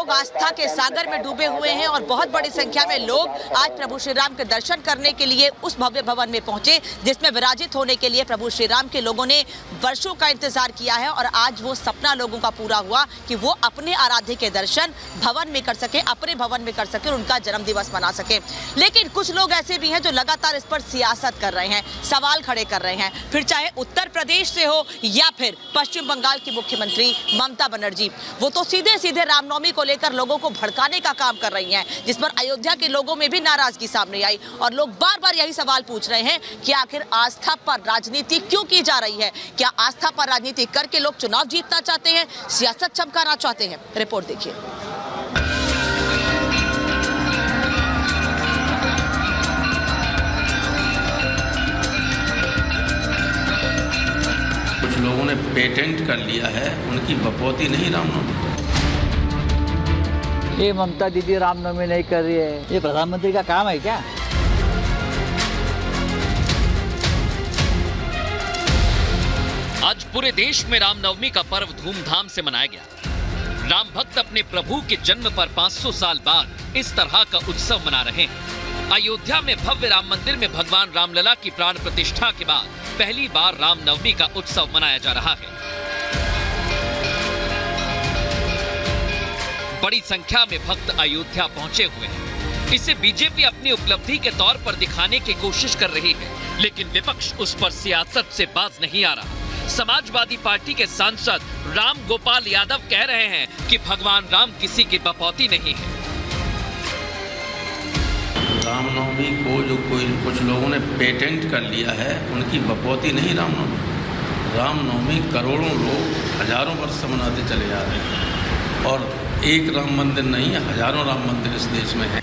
लोग आस्था के सागर में डूबे हुए हैं और बहुत बड़ी संख्या में लोग आज प्रभु श्री राम के दर्शन करने के लिए उस भव्य भवन में पहुंचे जिसमें विराजित होने के लिए प्रभु श्री राम के लोगों ने वर्षों का इंतजार किया है और आज वो सपना लोगों का पूरा हुआ कि वो अपने आराध्य के दर्शन भवन में कर सके, अपने भवन में कर सके और उनका जन्म दिवस मना सके। लेकिन कुछ लोग ऐसे भी हैं जो लगातार इस पर सियासत कर रहे हैं, सवाल खड़े कर रहे हैं, फिर चाहे उत्तर प्रदेश से हो या फिर पश्चिम बंगाल की मुख्यमंत्री ममता बनर्जी, वो तो सीधे सीधे रामनवमी को लेकर लोगों को भड़काने का काम कर रही हैं, जिस पर अयोध्या के लोगों में भी नाराजगी सामने आई और लोग बार बार यही सवाल पूछ रहे हैं कि आखिर आस्था पर राजनीति क्यों की जा रही है? क्या आस्था पर राजनीति करके लोग चुनाव जीतना चाहते हैं, सियासत चमकाना चाहते हैं? रिपोर्ट देखिए। कुछ लोगों ने पेटेंट कर लिया है, उनकी बपौती नहीं रामनवमी। ये ममता दीदी रामनवमी नहीं कर रही है, ये प्रधानमंत्री का काम है क्या? आज पूरे देश में रामनवमी का पर्व धूमधाम से मनाया गया। राम भक्त अपने प्रभु के जन्म पर 500 साल बाद इस तरह का उत्सव मना रहे हैं। अयोध्या में भव्य राम मंदिर में भगवान रामलला की प्राण प्रतिष्ठा के बाद पहली बार रामनवमी का उत्सव मनाया जा रहा है। बड़ी संख्या में भक्त अयोध्या पहुंचे हुए हैं। इसे बीजेपी अपनी उपलब्धि के तौर पर दिखाने की कोशिश कर रही है, लेकिन विपक्ष उस पर सियासत से बाज नहीं आ रहा। समाजवादी पार्टी के सांसद राम गोपाल यादव कह रहे हैं कि भगवान राम किसी की बपौती नहीं है। रामनवमी को जो कुछ लोगों ने पेटेंट कर लिया है, उनकी बपौती नहीं रामनवमी। रामनवमी करोड़ों लोग हजारों वर्ष से मनाते चले जा रहे हैं और एक राम मंदिर नहीं है, हजारों राम मंदिर इस देश में है।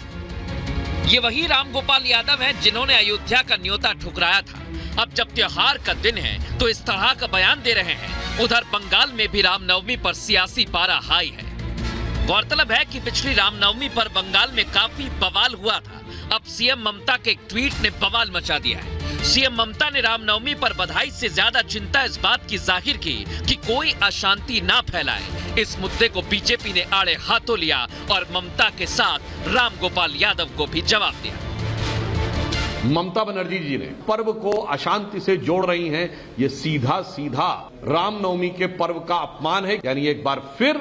ये वही राम गोपाल यादव हैं जिन्होंने अयोध्या का न्योता ठुकराया था। अब जब त्योहार का दिन है तो इस तरह का बयान दे रहे हैं। उधर बंगाल में भी रामनवमी पर सियासी पारा हाई है। गौरतलब है कि पिछली रामनवमी पर बंगाल में काफी बवाल हुआ था। अब सीएम ममता के एक ट्वीट ने बवाल मचा दिया है। सीएम ममता ने रामनवमी पर बधाई से ज्यादा चिंता इस बात की जाहिर की कि कोई अशांति ना फैलाए। इस मुद्दे को बीजेपी ने आड़े हाथों लिया और ममता के साथ राम गोपाल यादव को भी जवाब दिया। ममता बनर्जी जी ने पर्व को अशांति से जोड़ रही हैं, ये सीधा सीधा रामनवमी के पर्व का अपमान है। यानी एक बार फिर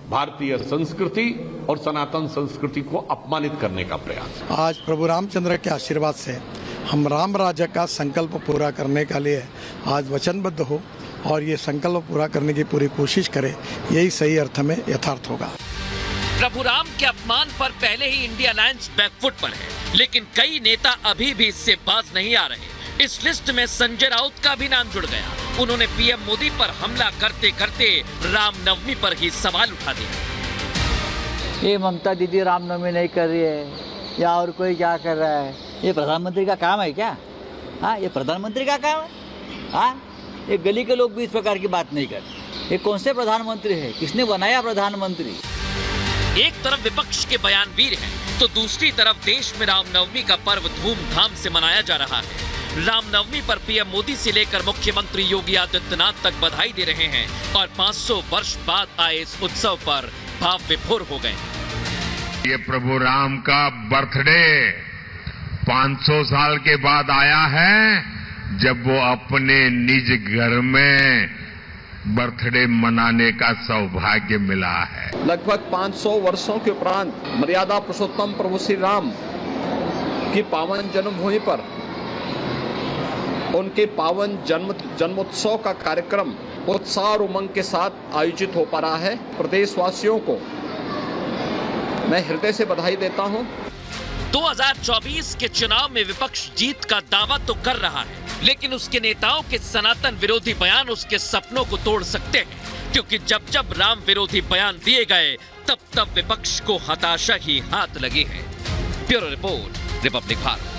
भारतीय संस्कृति और सनातन संस्कृति को अपमानित करने का प्रयास। आज प्रभु रामचंद्र के आशीर्वाद से हम राम राज्य का संकल्प पूरा करने के लिए आज वचनबद्ध हो और ये संकल्प पूरा करने की पूरी कोशिश करें, यही सही अर्थ में यथार्थ होगा। प्रभु राम के अपमान पर पहले ही इंडिया अलायंस बैकफुट पर है, लेकिन कई नेता अभी भी इससे बाज नहीं आ रहे। इस लिस्ट में संजय राउत का भी नाम जुड़ गया। उन्होंने पीएम मोदी पर हमला करते करते रामनवमी पर ही सवाल उठा दिया। ये ममता दीदी रामनवमी नहीं कर रही है या और कोई क्या कर रहा है, ये प्रधानमंत्री का काम है क्या? हाँ, ये प्रधानमंत्री का काम है। हाँ, ये गली के लोग भी इस प्रकार की बात नहीं करते। ये कौन से प्रधानमंत्री है, किसने बनाया प्रधानमंत्री? एक तरफ विपक्ष के बयान वीर हैं, तो दूसरी तरफ देश में रामनवमी का पर्व धूमधाम से मनाया जा रहा है। रामनवमी पर पीएम मोदी से लेकर मुख्यमंत्री योगी आदित्यनाथ तक बधाई दे रहे हैं और 500 वर्ष बाद आए इस उत्सव पर भाव विभोर हो गए। ये प्रभु राम का बर्थडे 500 साल के बाद आया है, जब वो अपने निज घर में बर्थडे मनाने का सौभाग्य मिला है। लगभग 500 वर्षों के उपरांत मर्यादा पुरुषोत्तम प्रभु श्री राम की पावन जन्मभूमि पर उनके पावन जन्मोत्सव का कार्यक्रम उत्साह और उमंग के साथ आयोजित हो पा रहा है। प्रदेशवासियों को मैं हृदय से बधाई देता हूं। 2024 के चुनाव में विपक्ष जीत का दावा तो कर रहा है, लेकिन उसके नेताओं के सनातन विरोधी बयान उसके सपनों को तोड़ सकते हैं, क्योंकि जब जब राम विरोधी बयान दिए गए तब तब विपक्ष को हताशा ही हाथ लगी है। Bureau report, Republic Bharat.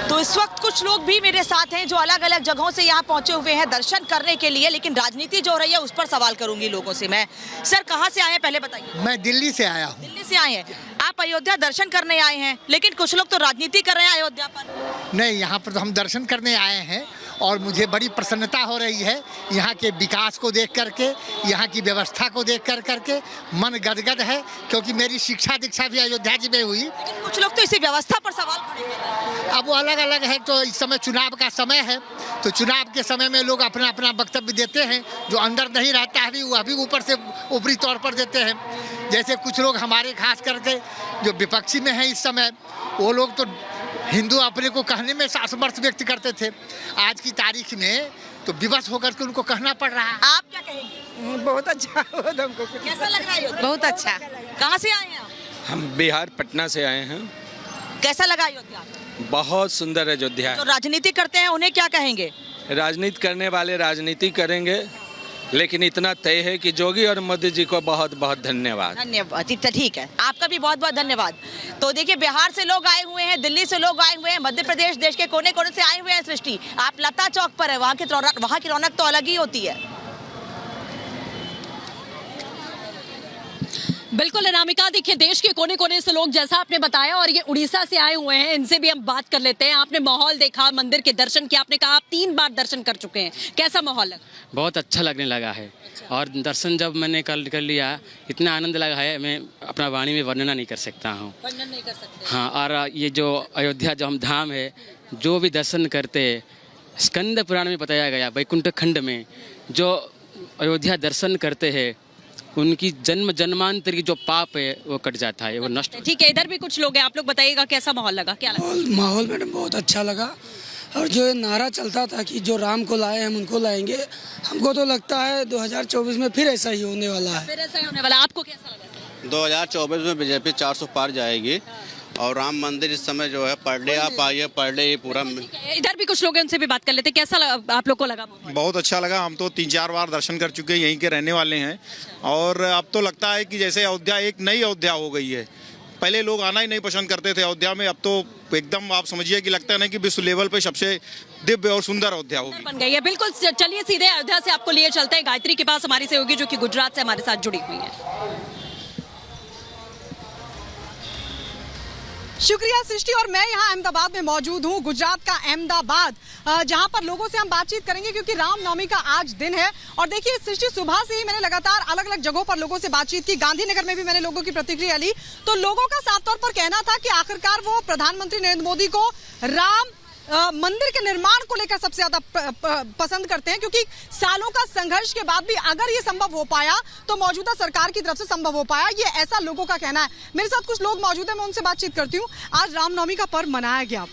तो इस वक्त कुछ लोग भी मेरे साथ हैं जो अलग अलग जगहों से यहाँ पहुंचे हुए हैं दर्शन करने के लिए, लेकिन राजनीति जो हो रही है उस पर सवाल करूंगी लोगों से मैं। सर, कहाँ से आए हैं पहले बताइए। मैं दिल्ली से आया हूँ। दिल्ली से आए हैं आप, अयोध्या दर्शन करने आए हैं, लेकिन कुछ लोग तो राजनीति कर रहे हैं अयोध्या पर। नहीं, यहाँ पर तो हम दर्शन करने आए हैं और मुझे बड़ी प्रसन्नता हो रही है यहाँ के विकास को देख करके, यहाँ की व्यवस्था को देख करके मन गदगद है, क्योंकि मेरी शिक्षा दीक्षा भी अयोध्या जी में हुई। लेकिन कुछ लोग तो इसी व्यवस्था पर सवाल खड़े कर रहे हैं। अब वो अलग अलग है, तो इस समय चुनाव का समय है, तो चुनाव के समय में लोग अपना अपना वक्तव्य देते हैं। जो अंदर नहीं रहता है वह भी ऊपर से ऊपरी तौर पर देते हैं। जैसे कुछ लोग हमारे खास करके जो विपक्षी में हैं इस समय, वो लोग तो हिंदू अपने को कहने में असमर्थ व्यक्त करते थे, आज की तारीख में तो विवश होकर के उनको कहना पड़ रहा है। आप क्या कहेंगे? बहुत अच्छा, कैसा लग रहा है? बहुत अच्छा। कहाँ से आए हैं आप? हम बिहार पटना से आए हैं। कैसा लगा अयोध्या? बहुत सुंदर अयोध्या जो राजनीति करते हैं उन्हें क्या कहेंगे? है। राजनीति करने वाले राजनीति करेंगे, लेकिन इतना तय है कि योगी और मोदी जी को बहुत बहुत धन्यवाद। धन्यवाद, ठीक है, आपका भी बहुत बहुत धन्यवाद। तो देखिए, बिहार से लोग आए हुए हैं, दिल्ली से लोग आए हुए हैं, मध्य प्रदेश देश के कोने कोने से आए हुए हैं। सृष्टि, आप लता चौक पर है, वहाँ की रौनक तो अलग ही होती है। बिल्कुल अनामिका, देखिए देश के कोने कोने से लोग, जैसा आपने बताया, और ये उड़ीसा से आए हुए हैं, इनसे भी हम बात कर लेते हैं। आपने माहौल देखा, मंदिर के दर्शन किया, आपने कहा आप 3 बार दर्शन कर चुके हैं, कैसा माहौल लगा? बहुत अच्छा लगने लगा है। और दर्शन जब मैंने कर लिया, इतना आनंद लगा है, मैं अपना वाणी में वर्णन नहीं कर सकता हूँ। वर्णन नहीं कर सकते? हाँ, और ये जो अयोध्या जो हम धाम है, जो भी दर्शन करते, स्कंद पुराण में बताया गया, वैकुंठ खंड में जो अयोध्या दर्शन करते हैं, उनकी जन्म जन्मांतर की जो पाप है वो कट जाता है, वो नष्ट। ठीक है, इधर भी कुछ लोग हैं, आप लोग बताइएगा कैसा माहौल लगा, क्या लगा? माहौल मैडम बहुत अच्छा लगा, और जो नारा चलता था कि जो राम को लाए हम उनको लाएंगे, हमको तो लगता है 2024 में फिर ऐसा ही होने वाला है। फिर ऐसा ही होने वाला, आपको कैसा लगा? 2024 में बीजेपी 400 पार जाएगी, और राम मंदिर इस समय जो है पर डे आप आइए, पर डे पूरा। इधर भी कुछ लोग हैं, उनसे भी बात कर लेते हैं, कैसा आप लोग को लगा? बहुत अच्छा लगा, हम तो 3-4 बार दर्शन कर चुके हैं, यहीं के रहने वाले हैं, और अब तो लगता है कि जैसे अयोध्या एक नई अयोध्या हो गई है। पहले लोग आना ही नहीं पसंद करते थे अयोध्या में, अब तो एकदम आप समझिए कि लगता है ना कि विश्व लेवल पे सबसे दिव्य और सुंदर अयोध्या होगी, बन गई है। बिल्कुल, चलिए सीधे अयोध्या से आपको लिए चलते हैं गायत्री के पास, हमारी सहयोगी जो कि गुजरात से हमारे साथ जुड़ी हुई है। शुक्रिया सृष्टि, और मैं यहाँ अहमदाबाद में मौजूद हूँ, गुजरात का अहमदाबाद, जहाँ पर लोगों से हम बातचीत करेंगे क्योंकि रामनवमी का आज दिन है। और देखिए सृष्टि, सुबह से ही मैंने लगातार अलग अलग जगहों पर लोगों से बातचीत की, गांधीनगर में भी मैंने लोगों की प्रतिक्रिया ली, तो लोगों का साफ तौर पर कहना था कि आखिरकार वो प्रधानमंत्री नरेंद्र मोदी को राम मंदिर के निर्माण को लेकर सबसे ज्यादा पसंद करते हैं, क्योंकि सालों का संघर्ष के बाद भी अगर ये संभव हो पाया तो मौजूदा सरकार की तरफ से संभव हो पाया, ये ऐसा लोगों का कहना है। मेरे साथ कुछ लोग मौजूद हैं, मैं उनसे बातचीत करती हूँ। आज रामनवमी का पर्व मनाया गया,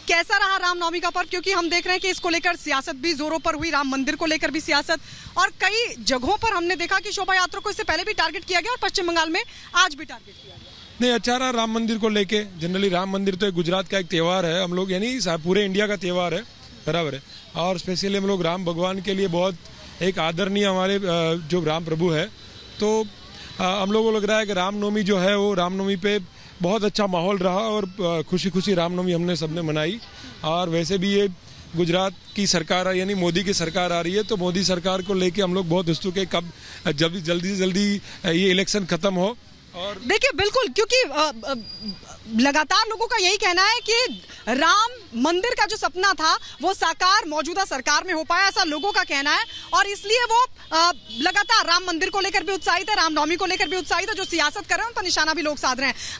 कैसा रहा रामनवमी का पर्व? क्योंकि हम देख रहे हैं कि इसको लेकर सियासत भी जोरों पर हुई, राम मंदिर को लेकर भी सियासत, और कई जगहों पर हमने देखा कि शोभा यात्रा को इससे पहले भी टारगेट किया गया और पश्चिम बंगाल में आज भी टारगेट किया गया। नहीं, अच्छा रहा राम मंदिर को लेके। जनरली राम मंदिर तो गुजरात का एक त्यौहार है, हम लोग यानी पूरे इंडिया का त्यौहार है, बराबर है, और स्पेशली हम लोग राम भगवान के लिए बहुत एक आदरणीय हमारे जो राम प्रभु है, तो हम लोगों को लग रहा है कि रामनवमी जो है वो रामनवमी पे बहुत अच्छा माहौल रहा, और खुशी खुशी रामनवमी हमने सबने मनाई। और वैसे भी ये गुजरात की सरकार यानी मोदी की सरकार आ रही है, तो मोदी सरकार को लेके हम लोग बहुत उत्सुक है कब जल्दी से जल्दी ये इलेक्शन खत्म हो। और देखिए बिल्कुल, क्योंकि लगातार लोगों का यही कहना है कि राम मंदिर का जो सपना था वो साकार मौजूदा सरकार में हो पाया, ऐसा लोगों का कहना है, और इसलिए वो लगातार राम मंदिर को लेकर भी उत्साहित है, रामनवमी को लेकर भी उत्साहित है। जो सियासत कर रहे हैं उन पर निशाना भी लोग साध रहे हैं।